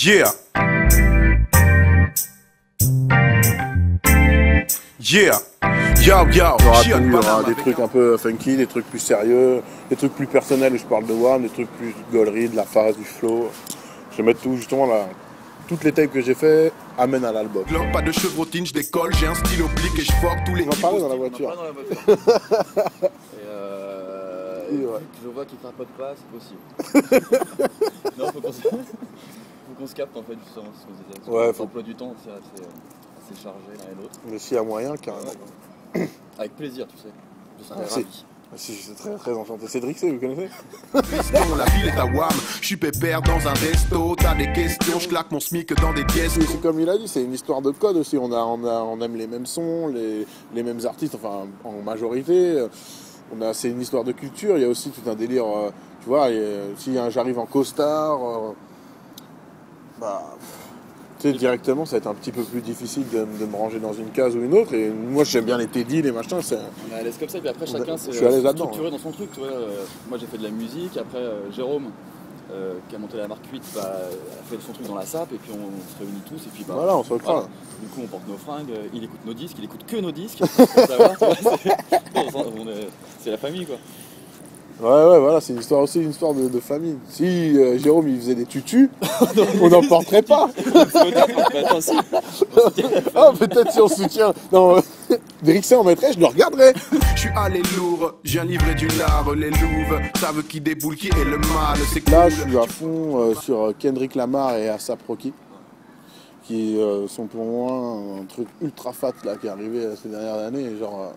Yeah. Yeah. Yo, yo. Il y aura des trucs un peu funky, des trucs plus sérieux, des trucs plus personnels où je parle de One, des trucs plus de gaulerie, de la phase, du flow. Je vais mettre tout, justement, là. Toutes les tapes que j'ai fait amènent à l'album. Pas de chevrotine, je décolle, j'ai un style oblique et je force tous les. On va parler dans la voiture. Ouais. Je vois qu'il fait un peu de pas, c'est possible. Non, faut qu'on se capte en fait, justement, ce qu'on disait. Ouais, l'emploi du temps, c'est assez chargé l'un et l'autre. Mais s'il y a moyen, carrément. Avec plaisir, tu sais. Je serais ravi. Si, je suis très enchanté. Cédric C, vous connaissez? La ville est à Wam, je suis pépère dans un resto, t'as des questions, je claque mon smic dans des pièces. C'est comme il a dit, c'est une histoire de code aussi. On aime les mêmes sons, les mêmes artistes, enfin en majorité. C'est une histoire de culture, il y a aussi tout un délire, tu vois, si j'arrive en costard, tu sais, directement ça va être un petit peu plus difficile de me ranger dans une case ou une autre, et moi j'aime bien les Teddy, les machins, c'est... On est à l'aise comme ça, et puis après chacun s'est structuré dans son truc, tu vois. Moi j'ai fait de la musique, après Jérôme, qui a monté la marque 8, a fait son truc dans la SAP, et puis on se réunit tous, et puis voilà, on se recrée. Voilà. Du coup on porte nos fringues, il écoute nos disques, il écoute que nos disques, pour savoir, c'est la famille quoi. Ouais, voilà, c'est aussi une histoire de famille. Si Jérôme il faisait des tutus, on n'en porterait pas. Peut-être si on soutient. Non, Drixé en mettrait, je le regarderais. Je suis allé lourd, j'ai un livret du lard, les louves savent qui déboule, qui est le mal, c'est cool. Là, je suis à fond sur Kendrick Lamar et A$AP Rocky, qui sont pour moi un truc ultra fat là, qui est arrivé ces dernières années. Et genre,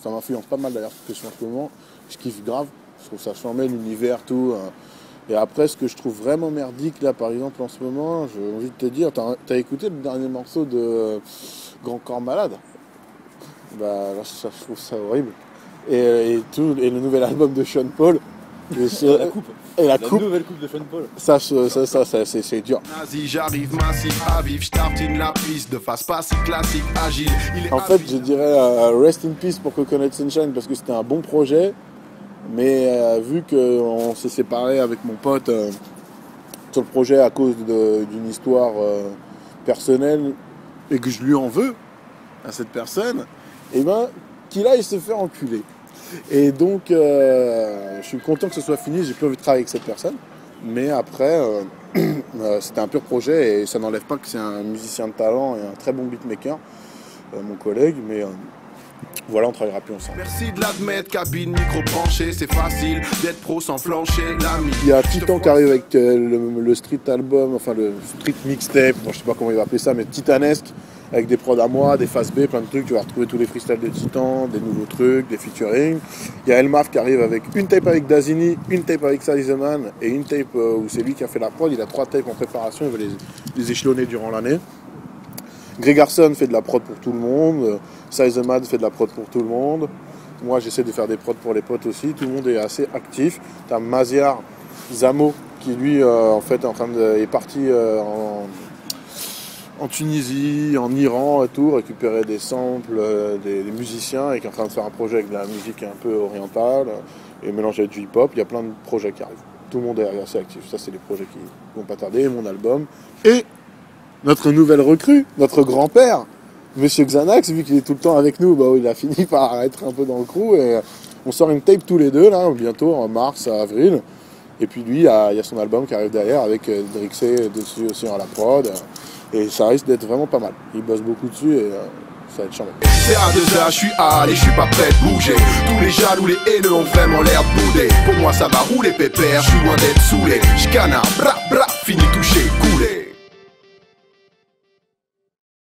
ça m'influence pas mal d'ailleurs, ce que je fais en ce moment. Je kiffe grave. Je trouve ça chambé, l'univers, tout. Et après, ce que je trouve vraiment merdique, là, par exemple, en ce moment, j'ai envie de te dire, t'as écouté le dernier morceau de Grand Corps Malade? Bah, là, je trouve ça horrible. Et le nouvel album de Sean Paul. La coupe. La nouvelle coupe de Sean Paul. Ça c'est dur. Vas-y, j'arrive massif à vivre, je tartine la piste de face pas si classique, agile. En fait, je dirais Rest in Peace pour Coconut Sunshine, parce que c'était un bon projet. Mais vu qu'on s'est séparé avec mon pote sur le projet à cause d'une histoire personnelle et que je lui en veux à cette personne, et ben qu'il aille se faire enculer. Et donc je suis content que ce soit fini, j'ai plus envie de travailler avec cette personne. Mais après, c'était un pur projet et ça n'enlève pas que c'est un musicien de talent et un très bon beatmaker, mon collègue, mais... Voilà, on travaillera plus ensemble. Merci de l'admettre, cabine micro branché, c'est facile d'être pro sans flancher, l'ami. Il y a Titan qui arrive avec le street album, enfin le street mixtape, bon, je sais pas comment il va appeler ça, mais titanesque, avec des prods à moi, des phases B, plein de trucs. Tu vas retrouver tous les freestyles de Titan, des nouveaux trucs, des featuring. Il y a Elmaf qui arrive avec une tape avec Dazini, une tape avec Size Man et une tape où c'est lui qui a fait la prod. Il a 3 tapes en préparation, il va les échelonner durant l'année. Gregarson fait de la prod pour tout le monde, Size Mad fait de la prod pour tout le monde. Moi j'essaie de faire des prods pour les potes aussi, tout le monde est assez actif. T'as Maziar Zamo qui lui en fait est parti en Tunisie, en Iran et tout, récupérer des samples, des musiciens et qui est en train de faire un projet avec de la musique un peu orientale et mélanger avec du hip-hop. Il y a plein de projets qui arrivent. Tout le monde est assez actif. Ça c'est les projets qui vont pas tarder, mon album. Et notre nouvelle recrue, notre grand-père, Monsieur Xanax, vu qu'il est tout le temps avec nous, il a fini par être un peu dans le crew et on sort une tape tous les deux là, bientôt en mars, avril. Et puis lui, il y a son album qui arrive derrière avec Drixé dessus aussi à la prod. Et ça risque d'être vraiment pas mal. Il bosse beaucoup dessus et ça va être charmant. C'est A2A, je suis allé, je suis pas prêt de bouger. Tous les jaloux, les haineux ont vraiment l'air de bouder. Pour moi ça va rouler pépère, je suis loin d'être saoulé. Je canard, bra, fini touché, coulé.